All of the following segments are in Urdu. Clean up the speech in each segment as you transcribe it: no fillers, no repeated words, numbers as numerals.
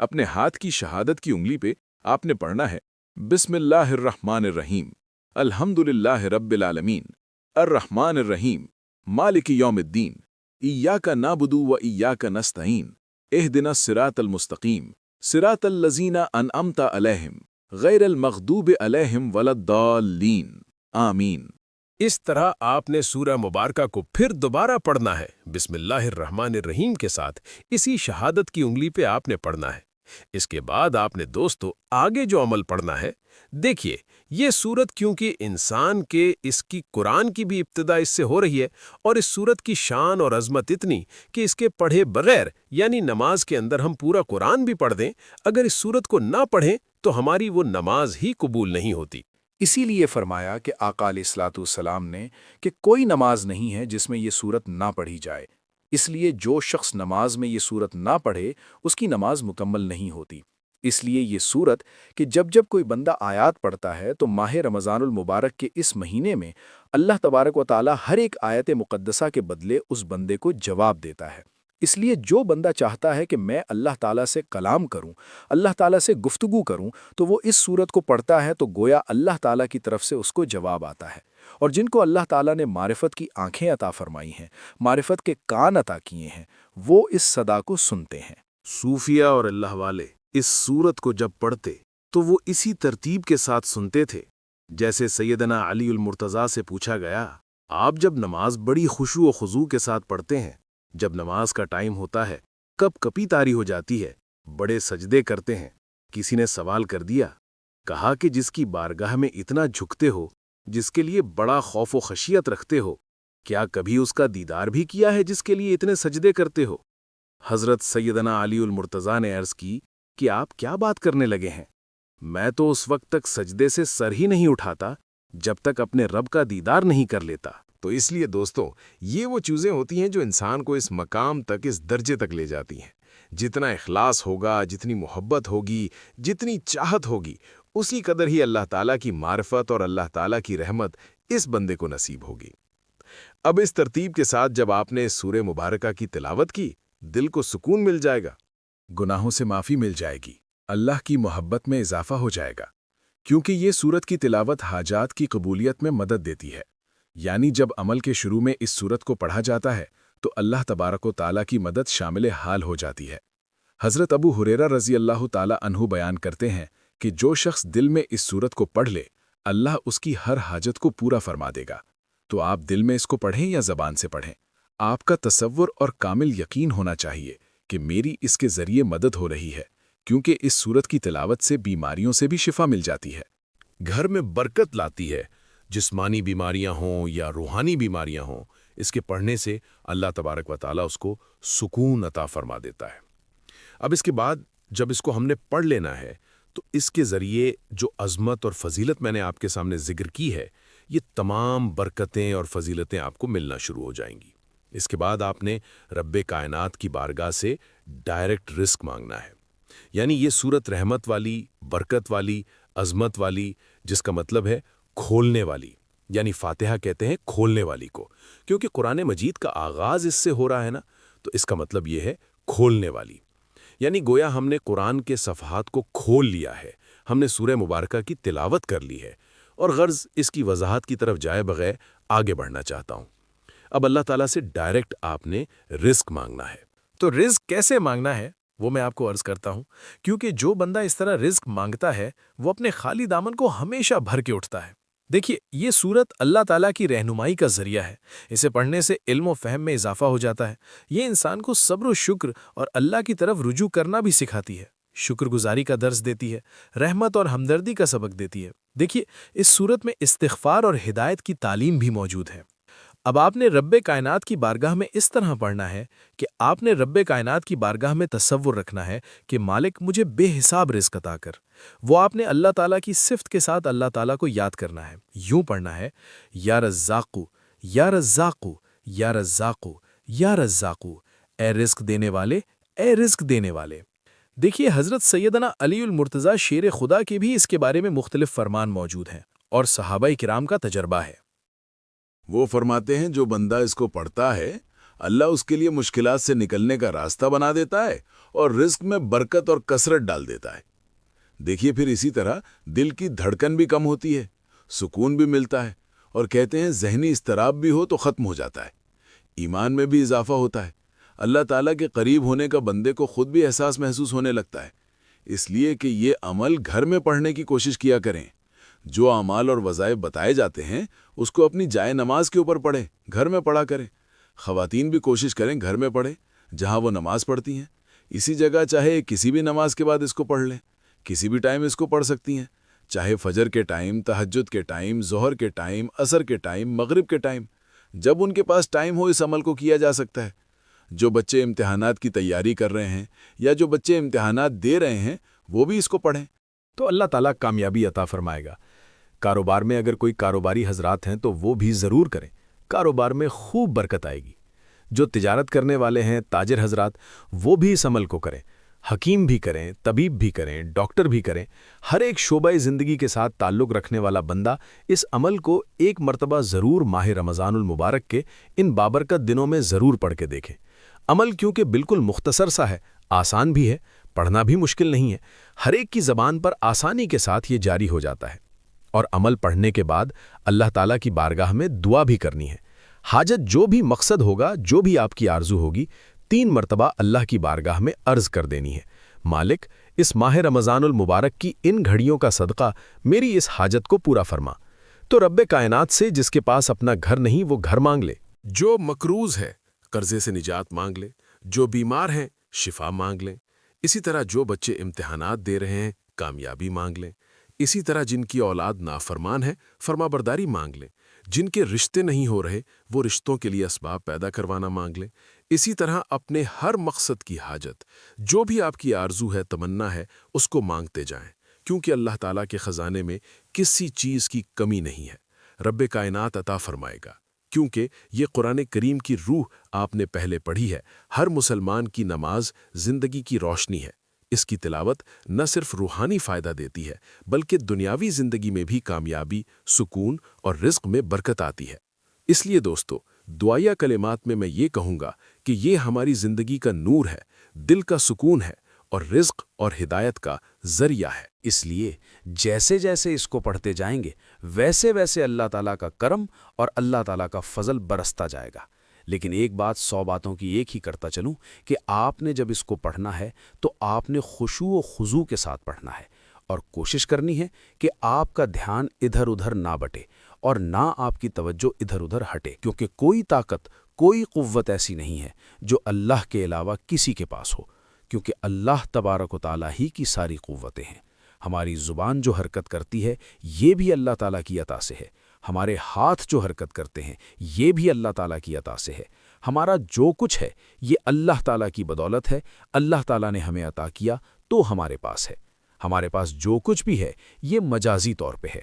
اپنے ہاتھ کی شہادت کی انگلی پہ آپ نے پڑھنا ہے بسم اللہ الرحمن الرحیم الحمدللہ رب العالمین الرحمن الرحیم مالک یوم الدین ایاک نعبد و ایاک نستعین اہدنا الصراط المستقیم صراط الذین انعمت علیہم غیر المغضوب علیہم ولا الضالین آمین۔ اس طرح آپ نے سورہ مبارکہ کو پھر دوبارہ پڑھنا ہے بسم اللہ الرحمن الرحیم کے ساتھ، اسی شہادت کی انگلی پہ آپ نے پڑھنا ہے۔ اس کے بعد آپ نے دوستو آگے جو عمل پڑھنا ہے، دیکھیے یہ سورت کیونکہ انسان کے اس کی قرآن کی بھی ابتدا اس سے ہو رہی ہے، اور اس سورت کی شان اور عظمت اتنی کہ اس کے پڑھے بغیر یعنی نماز کے اندر ہم پورا قرآن بھی پڑھ دیں، اگر اس سورت کو نہ پڑھیں تو ہماری وہ نماز ہی قبول نہیں ہوتی۔ اسی لیے فرمایا کہ آقا علیہ الصلوۃ والسلام نے کہ کوئی نماز نہیں ہے جس میں یہ سورت نہ پڑھی جائے، اس لیے جو شخص نماز میں یہ سورت نہ پڑھے اس کی نماز مکمل نہیں ہوتی۔ اس لیے یہ سورت کہ جب کوئی بندہ آیات پڑھتا ہے تو ماہ رمضان المبارک کے اس مہینے میں اللہ تبارک و تعالی ہر ایک آیت مقدسہ کے بدلے اس بندے کو جواب دیتا ہے۔ اس لیے جو بندہ چاہتا ہے کہ میں اللہ تعالیٰ سے کلام کروں، اللہ تعالیٰ سے گفتگو کروں، تو وہ اس سورت کو پڑھتا ہے تو گویا اللہ تعالیٰ کی طرف سے اس کو جواب آتا ہے۔ اور جن کو اللہ تعالیٰ نے معرفت کی آنکھیں عطا فرمائی ہیں، معرفت کے کان عطا کیے ہیں، وہ اس صدا کو سنتے ہیں۔ صوفیہ اور اللہ والے اس سورت کو جب پڑھتے تو وہ اسی ترتیب کے ساتھ سنتے تھے جیسے سیدنا علی المرتضیٰ سے پوچھا گیا، آپ جب نماز بڑی خشوع و خضوع کے ساتھ پڑھتے ہیں، جب نماز کا ٹائم ہوتا ہے کب کپی طاری ہو جاتی ہے، بڑے سجدے کرتے ہیں، کسی نے سوال کر دیا، کہا کہ جس کی بارگاہ میں اتنا جھکتے ہو، جس کے لیے بڑا خوف و خشیت رکھتے ہو، کیا کبھی اس کا دیدار بھی کیا ہے جس کے لیے اتنے سجدے کرتے ہو؟ حضرت سیدنا علی المرتضیٰ نے عرض کی کہ آپ کیا بات کرنے لگے ہیں، میں تو اس وقت تک سجدے سے سر ہی نہیں اٹھاتا جب تک اپنے رب کا دیدار نہیں کر لیتا۔ تو اس لیے دوستو یہ وہ چیزیں ہوتی ہیں جو انسان کو اس مقام تک، اس درجے تک لے جاتی ہیں۔ جتنا اخلاص ہوگا، جتنی محبت ہوگی، جتنی چاہت ہوگی، اسی قدر ہی اللہ تعالیٰ کی معرفت اور اللہ تعالیٰ کی رحمت اس بندے کو نصیب ہوگی۔ اب اس ترتیب کے ساتھ جب آپ نے سورہ مبارکہ کی تلاوت کی، دل کو سکون مل جائے گا، گناہوں سے معافی مل جائے گی، اللہ کی محبت میں اضافہ ہو جائے گا، کیونکہ یہ سورت کی تلاوت حاجات کی قبولیت میں مدد دیتی ہے۔ یعنی جب عمل کے شروع میں اس سورت کو پڑھا جاتا ہے تو اللہ تبارک و تعالیٰ کی مدد شامل حال ہو جاتی ہے۔ حضرت ابو ہریرہ رضی اللہ تعالیٰ عنہ بیان کرتے ہیں کہ جو شخص دل میں اس سورت کو پڑھ لے، اللہ اس کی ہر حاجت کو پورا فرما دے گا۔ تو آپ دل میں اس کو پڑھیں یا زبان سے پڑھیں، آپ کا تصور اور کامل یقین ہونا چاہیے کہ میری اس کے ذریعے مدد ہو رہی ہے، کیونکہ اس سورت کی تلاوت سے بیماریوں سے بھی شفا مل جاتی ہے، گھر میں برکت لاتی ہے، جسمانی بیماریاں ہوں یا روحانی بیماریاں ہوں، اس کے پڑھنے سے اللہ تبارک و تعالیٰ اس کو سکون عطا فرما دیتا ہے۔ اب اس کے بعد جب اس کو ہم نے پڑھ لینا ہے تو اس کے ذریعے جو عظمت اور فضیلت میں نے آپ کے سامنے ذکر کی ہے، یہ تمام برکتیں اور فضیلتیں آپ کو ملنا شروع ہو جائیں گی۔ اس کے بعد آپ نے رب کائنات کی بارگاہ سے ڈائریکٹ رزق مانگنا ہے، یعنی یہ سورت رحمت والی، برکت والی، عظمت والی، جس کا مطلب ہے کھولنے والی، یعنی فاتحہ کہتے ہیں کھولنے والی کو، کیونکہ قرآن مجید کا آغاز اس سے ہو رہا ہے نا، تو اس کا مطلب یہ ہے کھولنے والی، یعنی گویا ہم نے قرآن کے صفحات کو کھول لیا ہے، ہم نے سورہ مبارکہ کی تلاوت کر لی ہے، اور غرض اس کی وضاحت کی طرف جائے بغیر آگے بڑھنا چاہتا ہوں۔ اب اللہ تعالیٰ سے ڈائریکٹ آپ نے رزق مانگنا ہے۔ تو رزق کیسے مانگنا ہے وہ میں آپ کو عرض کرتا ہوں، کیونکہ جو بندہ اس طرح رزق مانگتا ہے وہ اپنے خالی دامن کو ہمیشہ بھر کے اٹھتا ہے۔ دیکھیے یہ سورت اللہ تعالیٰ کی رہنمائی کا ذریعہ ہے، اسے پڑھنے سے علم و فہم میں اضافہ ہو جاتا ہے، یہ انسان کو صبر و شکر اور اللہ کی طرف رجوع کرنا بھی سکھاتی ہے، شکر گزاری کا درس دیتی ہے، رحمت اور ہمدردی کا سبق دیتی ہے۔ دیکھیے اس سورت میں استغفار اور ہدایت کی تعلیم بھی موجود ہے۔ اب آپ نے رب کائنات کی بارگاہ میں اس طرح پڑھنا ہے کہ آپ نے رب کائنات کی بارگاہ میں تصور رکھنا ہے کہ مالک مجھے بے حساب رزق عطا کر۔ وہ آپ نے اللہ تعالیٰ کی صفت کے ساتھ اللہ تعالیٰ کو یاد کرنا ہے، یوں پڑھنا ہے، یا رزاقو یا رزاقو یا رزاقو یا رزاقو، اے رزق دینے والے، اے رزق دینے والے۔ دیکھیے حضرت سیدنا علی المرتضیٰ شیر خدا کے بھی اس کے بارے میں مختلف فرمان موجود ہیں اور صحابہ کرام کا تجربہ ہے۔ وہ فرماتے ہیں جو بندہ اس کو پڑھتا ہے اللہ اس کے لیے مشکلات سے نکلنے کا راستہ بنا دیتا ہے اور رزق میں برکت اور کثرت ڈال دیتا ہے۔ دیکھیے پھر اسی طرح دل کی دھڑکن بھی کم ہوتی ہے، سکون بھی ملتا ہے، اور کہتے ہیں ذہنی اضطراب بھی ہو تو ختم ہو جاتا ہے۔ ایمان میں بھی اضافہ ہوتا ہے۔ اللہ تعالیٰ کے قریب ہونے کا بندے کو خود بھی احساس محسوس ہونے لگتا ہے۔ اس لیے کہ یہ عمل گھر میں پڑھنے کی کوشش کیا کریں۔ جو اعمال اور وظائف بتائے جاتے ہیں اس کو اپنی جائے نماز کے اوپر پڑھیں، گھر میں پڑھا کریں۔ خواتین بھی کوشش کریں گھر میں پڑھیں جہاں وہ نماز پڑھتی ہیں، اسی جگہ چاہے کسی بھی نماز کے بعد اس کو پڑھ لیں، کسی بھی ٹائم اس کو پڑھ سکتی ہیں، چاہے فجر کے ٹائم، تہجد کے ٹائم، ظہر کے ٹائم، عصر کے ٹائم، مغرب کے ٹائم، جب ان کے پاس ٹائم ہو اس عمل کو کیا جا سکتا ہے۔ جو بچے امتحانات کی تیاری کر رہے ہیں یا جو بچے امتحانات دے رہے ہیں وہ بھی اس کو پڑھیں۔ تو اللہ تعالیٰ کامیابی عطا فرمائے گا۔ کاروبار میں اگر کوئی کاروباری حضرات ہیں تو وہ بھی ضرور کریں، کاروبار میں خوب برکت آئے گی۔ جو تجارت کرنے والے ہیں، تاجر حضرات، وہ بھی اس عمل کو کریں، حکیم بھی کریں، طبیب بھی کریں، ڈاکٹر بھی کریں۔ ہر ایک شعبہ زندگی کے ساتھ تعلق رکھنے والا بندہ اس عمل کو ایک مرتبہ ضرور ماہ رمضان المبارک کے ان بابرکت دنوں میں ضرور پڑھ کے دیکھیں۔ عمل کیونکہ بالکل مختصر سا ہے، آسان بھی ہے، پڑھنا بھی مشکل نہیں ہے، ہر ایک کی زبان پر آسانی کے ساتھ یہ جاری ہو جاتا ہے۔ اور عمل پڑھنے کے بعد اللہ تعالیٰ کی بارگاہ میں دعا بھی کرنی ہے۔ حاجت جو بھی مقصد ہوگا، جو بھی آپ کی آرزو ہوگی، 3 مرتبہ اللہ کی بارگاہ میں عرض کر دینی ہے۔ مالک، اس ماہ رمضان المبارک کی ان گھڑیوں کا صدقہ میری اس حاجت کو پورا فرما۔ تو رب کائنات سے جس کے پاس اپنا گھر نہیں وہ گھر مانگ لے، جو مقروض ہے قرضے سے نجات مانگ لیں، جو بیمار ہیں شفا مانگ لیں، اسی طرح جو بچے امتحانات دے رہے ہیں کامیابی مانگ لیں، اسی طرح جن کی اولاد نافرمان ہے فرما برداری مانگ لیں، جن کے رشتے نہیں ہو رہے وہ رشتوں کے لیے اسباب پیدا کروانا مانگ لیں، اسی طرح اپنے ہر مقصد کی حاجت، جو بھی آپ کی آرزو ہے، تمنا ہے، اس کو مانگتے جائیں، کیونکہ اللہ تعالیٰ کے خزانے میں کسی چیز کی کمی نہیں ہے، رب کائنات عطا فرمائے گا۔ کیونکہ یہ قرآن کریم کی روح آپ نے پہلے پڑھی ہے، ہر مسلمان کی نماز زندگی کی روشنی ہے۔ اس کی تلاوت نہ صرف روحانی فائدہ دیتی ہے بلکہ دنیاوی زندگی میں بھی کامیابی، سکون اور رزق میں برکت آتی ہے۔ اس لیے دوستو، دعائیہ کلمات میں یہ کہوں گا کہ یہ ہماری زندگی کا نور ہے، دل کا سکون ہے اور رزق اور ہدایت کا ذریعہ ہے۔ اس لیے جیسے جیسے اس کو پڑھتے جائیں گے ویسے ویسے اللہ تعالیٰ کا کرم اور اللہ تعالیٰ کا فضل برستا جائے گا۔ لیکن ایک بات 100 باتوں کی ایک ہی کرتا چلوں کہ آپ نے جب اس کو پڑھنا ہے تو آپ نے خشوع و خضوع کے ساتھ پڑھنا ہے، اور کوشش کرنی ہے کہ آپ کا دھیان ادھر ادھر نہ بٹے اور نہ آپ کی توجہ ادھر ادھر ہٹے، کیونکہ کوئی طاقت، کوئی قوت ایسی نہیں ہے جو اللہ کے علاوہ کسی کے پاس ہو، کیونکہ اللہ تبارک و تعالیٰ ہی کی ساری قوتیں ہیں۔ ہماری زبان جو حرکت کرتی ہے یہ بھی اللہ تعالیٰ کی عطا سے ہے، ہمارے ہاتھ جو حرکت کرتے ہیں یہ بھی اللہ تعالیٰ کی عطا سے ہے، ہمارا جو کچھ ہے یہ اللہ تعالیٰ کی بدولت ہے، اللہ تعالیٰ نے ہمیں عطا کیا تو ہمارے پاس ہے۔ ہمارے پاس جو کچھ بھی ہے یہ مجازی طور پہ ہے۔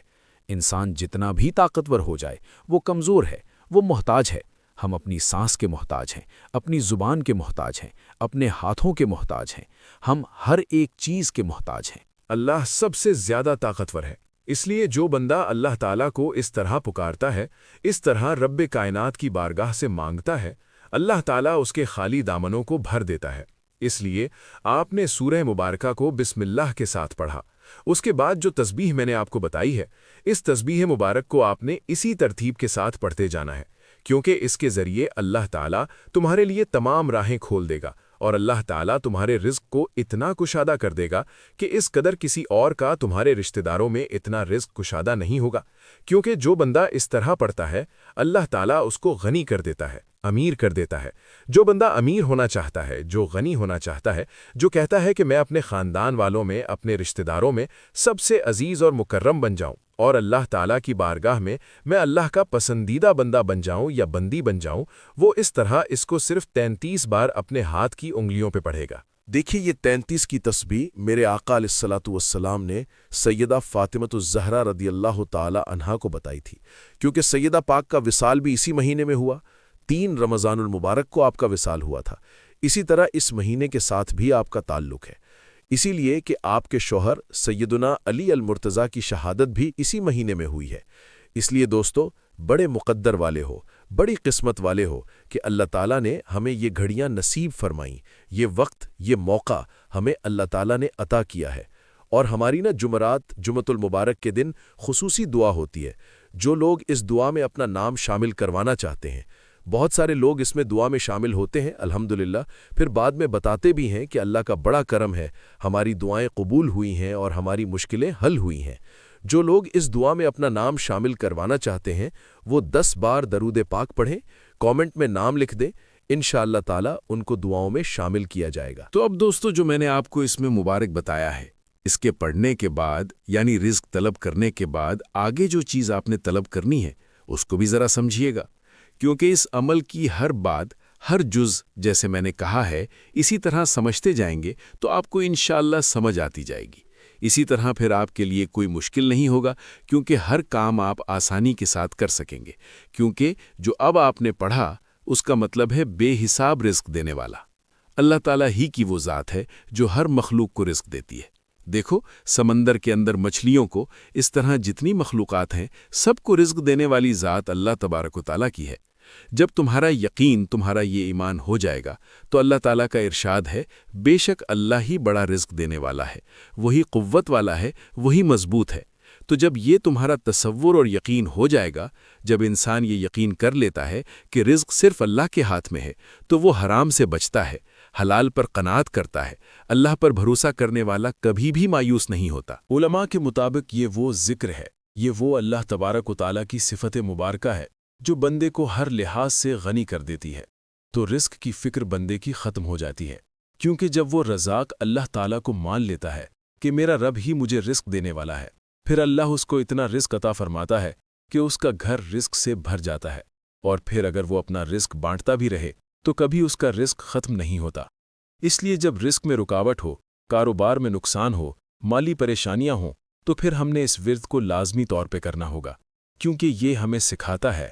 انسان جتنا بھی طاقتور ہو جائے وہ کمزور ہے، وہ محتاج ہے۔ ہم اپنی سانس کے محتاج ہیں، اپنی زبان کے محتاج ہیں، اپنے ہاتھوں کے محتاج ہیں، ہم ہر ایک چیز کے محتاج ہیں۔ اللہ سب سے زیادہ طاقتور ہے، اس لیے جو بندہ اللہ تعالیٰ کو اس طرح پکارتا ہے، اس طرح رب کائنات کی بارگاہ سے مانگتا ہے، اللہ تعالیٰ اس کے خالی دامنوں کو بھر دیتا ہے۔ اس لیے آپ نے سورہ مبارکہ کو بسم اللہ کے ساتھ پڑھا۔ اس کے بعد جو تسبیح میں نے آپ کو بتائی ہے، اس تسبیح مبارک کو آپ نے اسی ترتیب کے ساتھ پڑھتے جانا ہے، کیونکہ اس کے ذریعے اللہ تعالیٰ تمہارے لیے تمام راہیں کھول دے گا، اور اللہ تعالیٰ تمہارے رزق کو اتنا کشادہ کر دے گا کہ اس قدر کسی اور کا تمہارے رشتہ داروں میں اتنا رزق کشادہ نہیں ہوگا، کیونکہ جو بندہ اس طرح پڑھتا ہے اللہ تعالیٰ اس کو غنی کر دیتا ہے، امیر کر دیتا ہے۔ جو بندہ امیر ہونا چاہتا ہے، جو غنی ہونا چاہتا ہے، جو کہتا ہے کہ میں اپنے خاندان والوں میں، اپنے رشتہ داروں میں سب سے عزیز اور مکرم بن جاؤں اور اللہ تعالیٰ کی بارگاہ میں میں اللہ کا پسندیدہ بندہ بن جاؤں یا بندی بن جاؤں، وہ اس طرح اس کو صرف 33 بار اپنے ہاتھ کی انگلیوں پہ پڑھے گا۔ دیکھیے یہ 33 کی تسبیح میرے آقا علیہ الصلوۃ والسلام نے سیدہ فاطمۃ الزہرا رضی اللہ تعالی عنہا کو بتائی تھی، کیونکہ سیدہ پاک کا وصال بھی اسی مہینے میں ہوا، 3 رمضان المبارک کو آپ کا وصال ہوا تھا۔ اسی طرح اس مہینے کے ساتھ بھی آپ کا تعلق ہے، اسی لیے کہ آپ کے شوہر سیدنا علی المرتضیٰ کی شہادت بھی اسی مہینے میں ہوئی ہے۔ اس لیے دوستو، بڑے مقدر والے ہو، بڑی قسمت والے ہو کہ اللہ تعالیٰ نے ہمیں یہ گھڑیاں نصیب فرمائیں، یہ وقت، یہ موقع ہمیں اللہ تعالیٰ نے عطا کیا ہے۔ اور ہماری جمعرات، جمعۃ المبارک کے دن خصوصی دعا ہوتی ہے۔ جو لوگ اس دعا میں اپنا نام شامل کروانا چاہتے ہیں، بہت سارے لوگ اس میں دعا میں شامل ہوتے ہیں الحمدللہ، پھر بعد میں بتاتے بھی ہیں کہ اللہ کا بڑا کرم ہے، ہماری دعائیں قبول ہوئی ہیں اور ہماری مشکلیں حل ہوئی ہیں۔ جو لوگ اس دعا میں اپنا نام شامل کروانا چاہتے ہیں وہ 10 بار درود پاک پڑھیں، کامنٹ میں نام لکھ دیں، انشاءاللہ تعالی ان کو دعاؤں میں شامل کیا جائے گا۔ تو اب دوستو، جو میں نے آپ کو اس میں مبارک بتایا ہے، اس کے پڑھنے کے بعد یعنی رزق طلب کرنے کے بعد آگے جو چیز آپ نے طلب کرنی ہے اس کو بھی ذرا سمجھیے گا، کیونکہ اس عمل کی ہر بات، ہر جز جیسے میں نے کہا ہے اسی طرح سمجھتے جائیں گے تو آپ کو انشاءاللہ سمجھ آتی جائے گی۔ اسی طرح پھر آپ کے لیے کوئی مشکل نہیں ہوگا، کیونکہ ہر کام آپ آسانی کے ساتھ کر سکیں گے، کیونکہ جو اب آپ نے پڑھا اس کا مطلب ہے بے حساب رزق دینے والا۔ اللہ تعالیٰ ہی کی وہ ذات ہے جو ہر مخلوق کو رزق دیتی ہے۔ دیکھو سمندر کے اندر مچھلیوں کو، اس طرح جتنی مخلوقات ہیں سب کو رزق دینے والی ذات اللہ تبارک و تعالیٰ کی ہے۔ جب تمہارا یقین، تمہارا یہ ایمان ہو جائے گا تو اللہ تعالیٰ کا ارشاد ہے، بے شک اللہ ہی بڑا رزق دینے والا ہے، وہی قوت والا ہے، وہی مضبوط ہے۔ تو جب یہ تمہارا تصور اور یقین ہو جائے گا، جب انسان یہ یقین کر لیتا ہے کہ رزق صرف اللہ کے ہاتھ میں ہے، تو وہ حرام سے بچتا ہے، حلال پر قناعت کرتا ہے۔ اللہ پر بھروسہ کرنے والا کبھی بھی مایوس نہیں ہوتا۔ علماء کے مطابق یہ وہ ذکر ہے، یہ وہ اللہ تبارک و تعالیٰ کی صفت مبارکہ ہے جو بندے کو ہر لحاظ سے غنی کر دیتی ہے۔ تو رزق کی فکر بندے کی ختم ہو جاتی ہے، کیونکہ جب وہ رزاق اللہ تعالیٰ کو مان لیتا ہے کہ میرا رب ہی مجھے رزق دینے والا ہے، پھر اللہ اس کو اتنا رزق عطا فرماتا ہے کہ اس کا گھر رزق سے بھر جاتا ہے، اور پھر اگر وہ اپنا رزق بانٹتا بھی رہے تو کبھی اس کا رزق ختم نہیں ہوتا۔ اس لیے جب رزق میں رکاوٹ ہو، کاروبار میں نقصان ہو، مالی پریشانیاں ہوں، تو پھر ہم نے اس ورد کو لازمی طور پہ کرنا ہوگا، کیونکہ یہ ہمیں سکھاتا ہے۔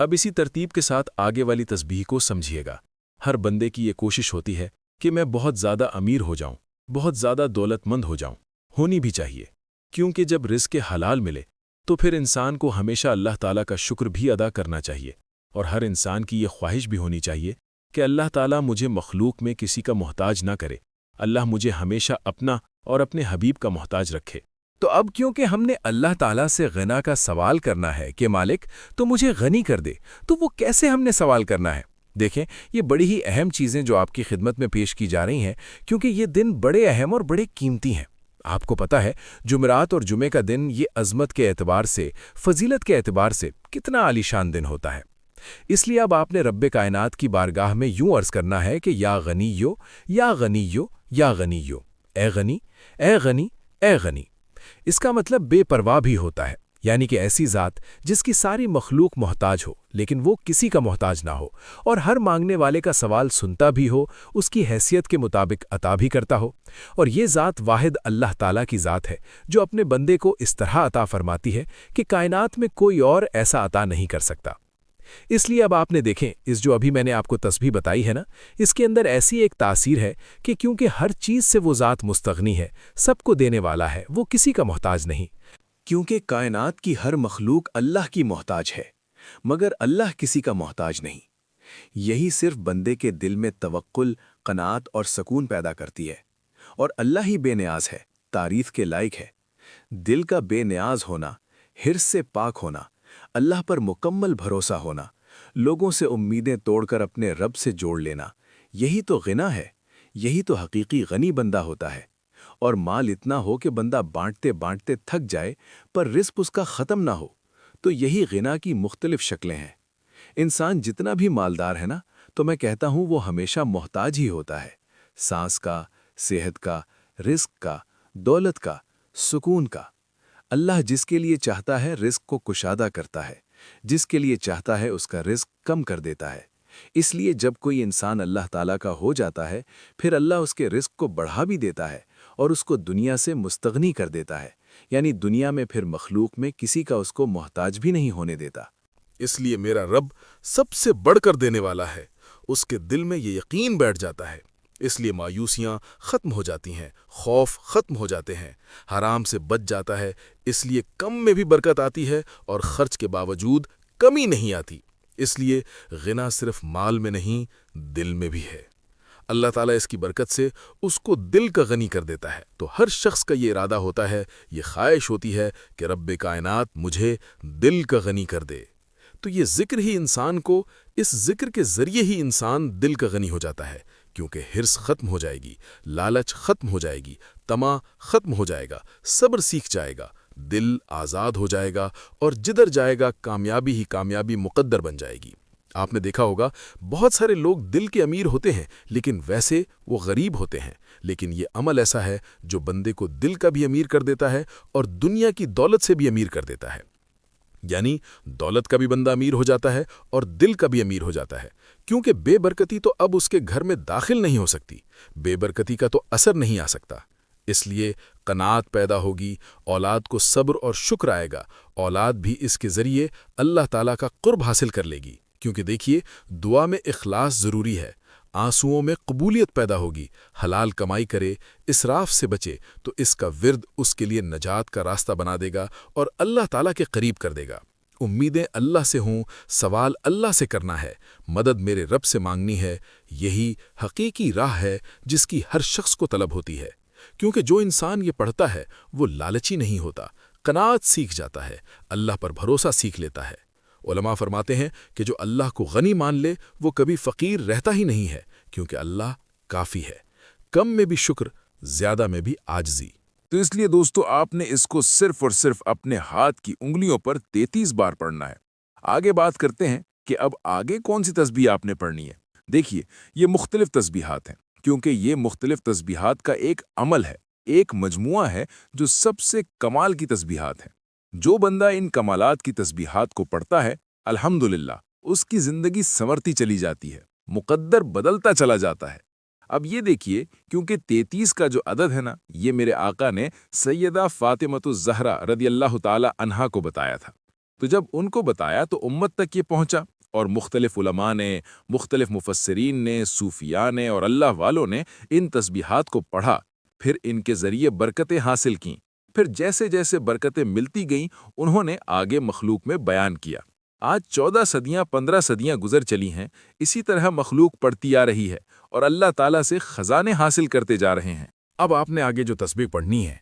اب اسی ترتیب کے ساتھ آگے والی تسبیح کو سمجھیے گا۔ ہر بندے کی یہ کوشش ہوتی ہے کہ میں بہت زیادہ امیر ہو جاؤں، بہت زیادہ دولت مند ہو جاؤں، ہونی بھی چاہیے، کیونکہ جب رزق حلال ملے تو پھر انسان کو ہمیشہ اللہ تعالیٰ کا شکر بھی ادا کرنا چاہیے، اور ہر انسان کی یہ خواہش بھی ہونی چاہیے کہ اللہ تعالیٰ مجھے مخلوق میں کسی کا محتاج نہ کرے، اللہ مجھے ہمیشہ اپنا اور اپنے حبیب کا محتاج رکھے۔ تو اب کیونکہ ہم نے اللہ تعالیٰ سے غنا کا سوال کرنا ہے کہ مالک تو مجھے غنی کر دے، تو وہ کیسے ہم نے سوال کرنا ہے؟ دیکھیں، یہ بڑی ہی اہم چیزیں جو آپ کی خدمت میں پیش کی جا رہی ہیں، کیونکہ یہ دن بڑے اہم اور بڑے قیمتی ہیں۔ آپ کو پتہ ہے جمعرات اور جمعے کا دن یہ عظمت کے اعتبار سے، فضیلت کے اعتبار سے کتنا عالی شان دن ہوتا ہے۔ اس لیے اب آپ نے رب کائنات کی بارگاہ میں یوں عرض کرنا ہے کہ یا غنیو یا غنیو یا غنیو، اے غنی اے غنی اے غنی۔ اس کا مطلب بے پرواہ بھی ہوتا ہے، یعنی کہ ایسی ذات جس کی ساری مخلوق محتاج ہو لیکن وہ کسی کا محتاج نہ ہو، اور ہر مانگنے والے کا سوال سنتا بھی ہو، اس کی حیثیت کے مطابق عطا بھی کرتا ہو۔ اور یہ ذات واحد اللہ تعالیٰ کی ذات ہے جو اپنے بندے کو اس طرح عطا فرماتی ہے کہ کائنات میں کوئی اور ایسا عطا نہیں کر سکتا۔ اس لیے اب آپ نے دیکھیں، اس جو ابھی میں نے آپ کو تسبیح بتائی ہے نا، اس کے اندر ایسی ایک تاثیر ہے کہ کیونکہ ہر چیز سے وہ ذات مستغنی ہے، سب کو دینے والا ہے، وہ کسی کا محتاج نہیں۔ کیونکہ کائنات کی ہر مخلوق اللہ کی محتاج ہے، مگر اللہ کسی کا محتاج نہیں۔ یہی صرف بندے کے دل میں توکل، قناعت اور سکون پیدا کرتی ہے، اور اللہ ہی بے نیاز ہے، تعریف کے لائق ہے۔ دل کا بے نیاز ہونا، حرص سے پاک ہونا، اللہ پر مکمل بھروسہ ہونا، لوگوں سے امیدیں توڑ کر اپنے رب سے جوڑ لینا، یہی تو غنا ہے، یہی تو حقیقی غنی بندہ ہوتا ہے۔ اور مال اتنا ہو کہ بندہ بانٹتے بانٹتے تھک جائے پر رزق اس کا ختم نہ ہو، تو یہی غنا کی مختلف شکلیں ہیں۔ انسان جتنا بھی مالدار ہے نا، تو میں کہتا ہوں وہ ہمیشہ محتاج ہی ہوتا ہے، سانس کا، صحت کا، رزق کا، دولت کا، سکون کا۔ اللہ جس کے لیے چاہتا ہے رزق کو کشادہ کرتا ہے، جس کے لیے چاہتا ہے اس کا رزق کم کر دیتا ہے۔ اس لیے جب کوئی انسان اللہ تعالیٰ کا ہو جاتا ہے، پھر اللہ اس کے رزق کو بڑھا بھی دیتا ہے اور اس کو دنیا سے مستغنی کر دیتا ہے، یعنی دنیا میں پھر مخلوق میں کسی کا اس کو محتاج بھی نہیں ہونے دیتا۔ اس لیے میرا رب سب سے بڑھ کر دینے والا ہے، اس کے دل میں یہ یقین بیٹھ جاتا ہے۔ اس لیے مایوسیاں ختم ہو جاتی ہیں، خوف ختم ہو جاتے ہیں، حرام سے بچ جاتا ہے، اس لیے کم میں بھی برکت آتی ہے اور خرچ کے باوجود کمی نہیں آتی۔ اس لیے غنا صرف مال میں نہیں، دل میں بھی ہے۔ اللہ تعالیٰ اس کی برکت سے اس کو دل کا غنی کر دیتا ہے۔ تو ہر شخص کا یہ ارادہ ہوتا ہے، یہ خواہش ہوتی ہے کہ رب کائنات مجھے دل کا غنی کر دے۔ تو یہ ذکر ہی انسان کو، اس ذکر کے ذریعے ہی انسان دل کا غنی ہو جاتا ہے، کیونکہ حرص ختم ہو جائے گی، لالچ ختم ہو جائے گی، طمع ختم ہو جائے گا، صبر سیکھ جائے گا، دل آزاد ہو جائے گا، اور جدھر جائے گا کامیابی ہی کامیابی مقدر بن جائے گی۔ آپ نے دیکھا ہوگا بہت سارے لوگ دل کے امیر ہوتے ہیں لیکن ویسے وہ غریب ہوتے ہیں، لیکن یہ عمل ایسا ہے جو بندے کو دل کا بھی امیر کر دیتا ہے اور دنیا کی دولت سے بھی امیر کر دیتا ہے۔ یعنی دولت کا بھی بندہ امیر ہو جاتا ہے اور دل کا بھی امیر ہو جاتا ہے، کیونکہ بے برکتی تو اب اس کے گھر میں داخل نہیں ہو سکتی، بے برکتی کا تو اثر نہیں آ سکتا۔ اس لیے قناعت پیدا ہوگی، اولاد کو صبر اور شکر آئے گا، اولاد بھی اس کے ذریعے اللہ تعالیٰ کا قرب حاصل کر لے گی، کیونکہ دیکھیے دعا میں اخلاص ضروری ہے، آنسوؤں میں قبولیت پیدا ہوگی، حلال کمائی کرے، اسراف سے بچے تو اس کا ورد اس کے لیے نجات کا راستہ بنا دے گا اور اللہ تعالیٰ کے قریب کر دے گا۔ امیدیں اللہ سے ہوں، سوال اللہ سے کرنا ہے، مدد میرے رب سے مانگنی ہے، یہی حقیقی راہ ہے جس کی ہر شخص کو طلب ہوتی ہے، کیونکہ جو انسان یہ پڑھتا ہے وہ لالچی نہیں ہوتا، قناعت سیکھ جاتا ہے، اللہ پر بھروسہ سیکھ لیتا ہے۔ علماء فرماتے ہیں کہ جو اللہ کو غنی مان لے وہ کبھی فقیر رہتا ہی نہیں ہے، کیونکہ اللہ کافی ہے، کم میں بھی شکر، زیادہ میں بھی عاجزی۔ تو اس لیے دوستو آپ نے اس کو صرف اور صرف اپنے ہاتھ کی انگلیوں پر 33 بار پڑھنا ہے۔ آگے بات کرتے ہیں کہ اب آگے کون سی تسبیح آپ نے پڑھنی ہے۔ دیکھیے یہ مختلف تسبیحات ہیں، کیونکہ یہ مختلف تسبیحات کا ایک عمل ہے، ایک مجموعہ ہے جو سب سے کمال کی تسبیحات ہیں۔ جو بندہ ان کمالات کی تسبیحات کو پڑھتا ہے الحمدللہ اس کی زندگی سنورتی چلی جاتی ہے، مقدر بدلتا چلا جاتا ہے۔ اب یہ دیکھیے کیونکہ 33 کا جو عدد ہے نا، یہ میرے آقا نے سیدہ فاطمۃ الزہرا رضی اللہ تعالی عنہا کو بتایا تھا، تو جب ان کو بتایا تو امت تک یہ پہنچا، اور مختلف علماء نے، مختلف مفسرین نے، صوفیاء نے اور اللہ والوں نے ان تسبیحات کو پڑھا، پھر ان کے ذریعے برکتیں حاصل کیں، پھر جیسے جیسے برکتیں ملتی گئیں انہوں نے آگے مخلوق میں بیان کیا۔ آج 14 صدیاں 15 صدیاں گزر چلی ہیں، اسی طرح مخلوق پڑھتی آ رہی ہے اور اللہ تعالیٰ سے خزانے حاصل کرتے جا رہے ہیں۔ اب آپ نے آگے جو تسبیح پڑھنی ہے،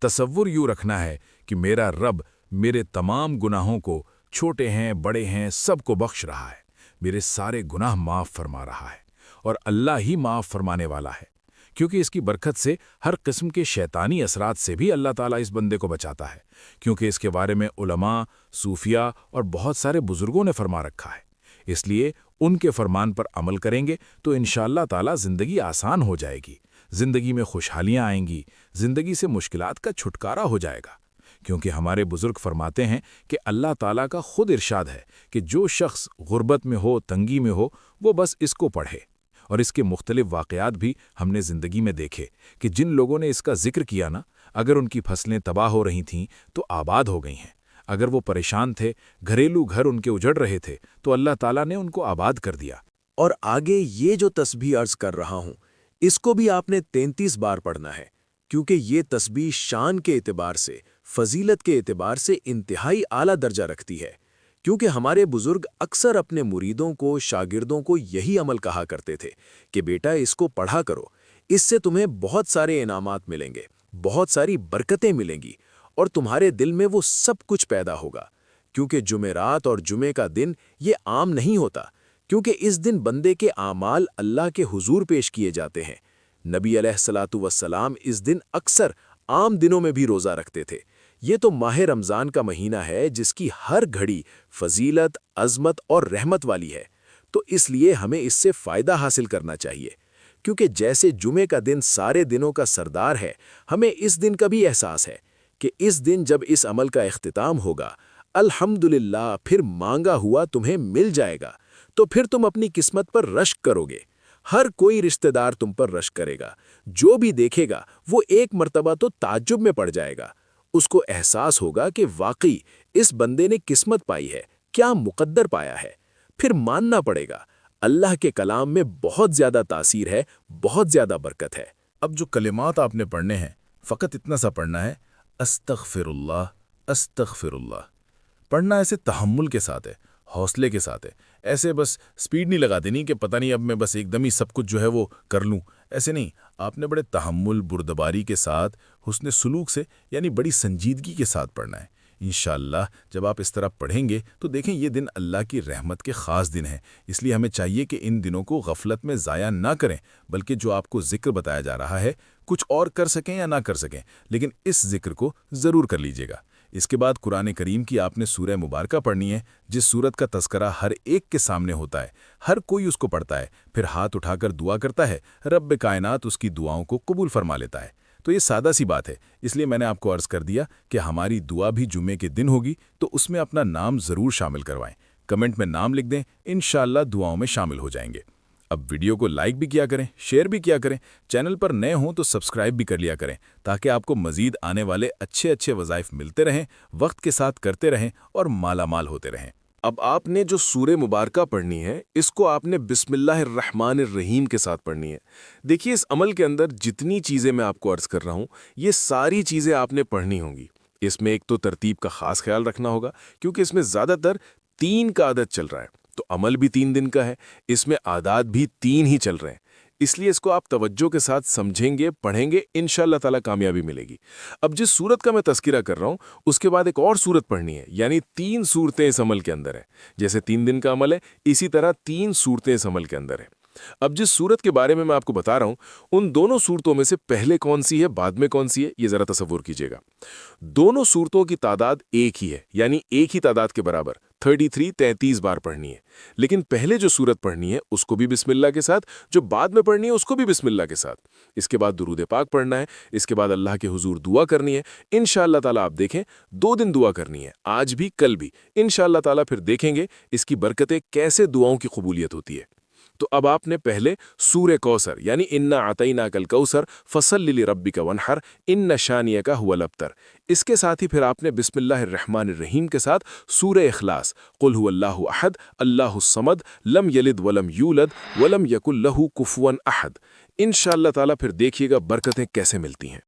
تصور یوں رکھنا ہے کہ میرا رب میرے تمام گناہوں کو، چھوٹے ہیں بڑے ہیں، سب کو بخش رہا ہے، میرے سارے گناہ معاف فرما رہا ہے، اور اللہ ہی معاف فرمانے والا ہے، کیونکہ اس کی برکت سے ہر قسم کے شیطانی اثرات سے بھی اللہ تعالیٰ اس بندے کو بچاتا ہے، کیونکہ اس کے بارے میں علماء، صوفیاء اور بہت سارے بزرگوں نے فرما رکھا ہے۔ اس لیے ان کے فرمان پر عمل کریں گے تو انشاءاللہ تعالیٰ زندگی آسان ہو جائے گی، زندگی میں خوشحالیاں آئیں گی، زندگی سے مشکلات کا چھٹکارا ہو جائے گا، کیونکہ ہمارے بزرگ فرماتے ہیں کہ اللہ تعالیٰ کا خود ارشاد ہے کہ جو شخص غربت میں ہو، تنگی میں ہو، وہ بس اس کو پڑھے۔ اور اس کے مختلف واقعات بھی ہم نے زندگی میں دیکھے کہ جن لوگوں نے اس کا ذکر کیا نا، اگر ان کی فصلیں تباہ ہو رہی تھیں تو آباد ہو گئی ہیں، اگر وہ پریشان تھے، گھریلو گھر ان کے اجڑ رہے تھے، تو اللہ تعالیٰ نے ان کو آباد کر دیا۔ اور آگے یہ جو تسبیح عرض کر رہا ہوں، اس کو بھی آپ نے 33 بار پڑھنا ہے، کیونکہ یہ تسبیح شان کے اعتبار سے، فضیلت کے اعتبار سے انتہائی اعلیٰ درجہ رکھتی ہے، کیونکہ ہمارے بزرگ اکثر اپنے مریدوں کو، شاگردوں کو یہی عمل کہا کرتے تھے کہ بیٹا اس کو پڑھا کرو، اس سے تمہیں بہت سارے انعامات ملیں گے، بہت ساری برکتیں ملیں گی، اور تمہارے دل میں وہ سب کچھ پیدا ہوگا، کیونکہ جمعرات اور جمعے کا دن یہ عام نہیں ہوتا، کیونکہ اس دن بندے کے اعمال اللہ کے حضور پیش کیے جاتے ہیں۔ نبی علیہ الصلاۃ والسلام اس دن اکثر عام دنوں میں بھی روزہ رکھتے تھے۔ یہ تو ماہ رمضان کا مہینہ ہے جس کی ہر گھڑی فضیلت، عظمت اور رحمت والی ہے، تو اس لیے ہمیں اس سے فائدہ حاصل کرنا چاہیے، کیونکہ جیسے جمعے کا دن سارے دنوں کا سردار ہے، ہمیں اس دن کا بھی احساس ہے کہ اس دن جب اس عمل کا اختتام ہوگا، الحمدللہ پھر مانگا ہوا تمہیں مل جائے گا، تو پھر تم اپنی قسمت پر رشک کرو گے، ہر کوئی رشتہ دار تم پر رشک کرے گا، جو بھی دیکھے گا وہ ایک مرتبہ تو تعجب میں پڑ جائے گا، اس کو احساس ہوگا کہ واقعی اس بندے نے قسمت پائی ہے، کیا مقدر پایا ہے، پھر ماننا پڑے گا، اللہ کے کلام میں بہت زیادہ تاثیر ہے، بہت زیادہ برکت ہے۔ اب جو کلمات آپ نے پڑھنے ہیں، فقط اتنا سا پڑھنا ہے، استغفر اللہ، استغفر اللہ، پڑھنا ایسے تحمل کے ساتھ ہے، حوصلے کے ساتھ ہے، ایسے بس سپیڈ نہیں لگا دینی کہ پتہ نہیں اب میں بس ایک دم ہی سب کچھ جو ہے وہ کر لوں، ایسے نہیں، آپ نے بڑے تحمل، بردباری کے ساتھ، حسن سلوک سے یعنی بڑی سنجیدگی کے ساتھ پڑھنا ہے۔ انشاءاللہ جب آپ اس طرح پڑھیں گے تو دیکھیں یہ دن اللہ کی رحمت کے خاص دن ہیں، اس لیے ہمیں چاہیے کہ ان دنوں کو غفلت میں ضائع نہ کریں، بلکہ جو آپ کو ذکر بتایا جا رہا ہے کچھ اور کر سکیں یا نہ کر سکیں لیکن اس ذکر کو ضرور کر لیجیے گا۔ اس کے بعد قرآن کریم کی آپ نے سورہ مبارکہ پڑھنی ہے، جس سورت کا تذکرہ ہر ایک کے سامنے ہوتا ہے، ہر کوئی اس کو پڑھتا ہے، پھر ہاتھ اٹھا کر دعا کرتا ہے، رب کائنات اس کی دعاؤں کو قبول فرما لیتا ہے۔ تو یہ سادہ سی بات ہے، اس لیے میں نے آپ کو عرض کر دیا کہ ہماری دعا بھی جمعے کے دن ہوگی، تو اس میں اپنا نام ضرور شامل کروائیں، کمنٹ میں نام لکھ دیں، انشاءاللہ دعاؤں میں شامل ہو جائیں گے۔ اب ویڈیو کو لائک بھی کیا کریں، شیئر بھی کیا کریں، چینل پر نئے ہوں تو سبسکرائب بھی کر لیا کریں، تاکہ آپ کو مزید آنے والے اچھے وظائف ملتے رہیں، وقت کے ساتھ کرتے رہیں اور مالا مال ہوتے رہیں۔ اب آپ نے جو سورہ مبارکہ پڑھنی ہے اس کو آپ نے بسم اللہ الرحمن الرحیم کے ساتھ پڑھنی ہے۔ دیکھیے اس عمل کے اندر جتنی چیزیں میں آپ کو عرض کر رہا ہوں یہ ساری چیزیں آپ نے پڑھنی ہوں گی۔ اس میں ایک تو ترتیب کا خاص خیال رکھنا ہوگا کیونکہ اس میں زیادہ تر 3 کا عدد چل رہا ہے، تو عمل بھی 3 دن کا ہے، اس میں عادات بھی 3 ہی چل رہے ہیں، اس لیے اس کو آپ توجہ کے ساتھ سمجھیں گے، پڑھیں گے، انشاءاللہ تعالی کامیابی ملے گی۔ اب جس سورت کا میں تذکرہ کر رہا ہوں اس کے بعد ایک اور سورت پڑھنی ہے، یعنی 3 صورتیں اس عمل کے اندر ہیں۔ جیسے 3 دن کا عمل ہے اسی طرح 3 صورتیں اس عمل کے اندر ہیں۔ اب جس سورت کے بارے میں آپ کو بتا رہا ہوں ان دونوں صورتوں میں سے پہلے کون سی ہے بعد میں کون سی ہے یہ ذرا تصور کیجئے گا۔ دونوں صورتوں کی تعداد ایک ہی ہے، یعنی ایک ہی تعداد کے برابر 33 بار پڑھنی ہے، لیکن پہلے جو سورت پڑھنی ہے اس کو بھی بسم اللہ کے ساتھ، جو بعد میں پڑھنی ہے اس کو بھی بسم اللہ کے ساتھ۔ اس کے بعد درود پاک پڑھنا ہے، اس کے بعد اللہ کے حضور دعا کرنی ہے، انشاءاللہ تعالی آپ دیکھیں 2 دن دعا کرنی ہے، آج بھی کل بھی، انشاءاللہ تعالی پھر دیکھیں گے اس کی برکتیں کیسے دعاؤں کی قبولیت ہوتی ہے۔ تو اب آپ نے پہلے سورہ کوثر یعنی انا اعطیناک الکوثر فصلی لربک وانحر ان شانیک هو الابتر، اس کے ساتھ ہی پھر آپ نے بسم اللہ الرحمن الرحیم کے ساتھ سورہ اخلاص قل هو اللہ احد اللہ الصمد لم یلد ولم یولد ولم یکن لہ کفوا احد، انشاءاللہ تعالی پھر دیکھیے گا برکتیں کیسے ملتی ہیں۔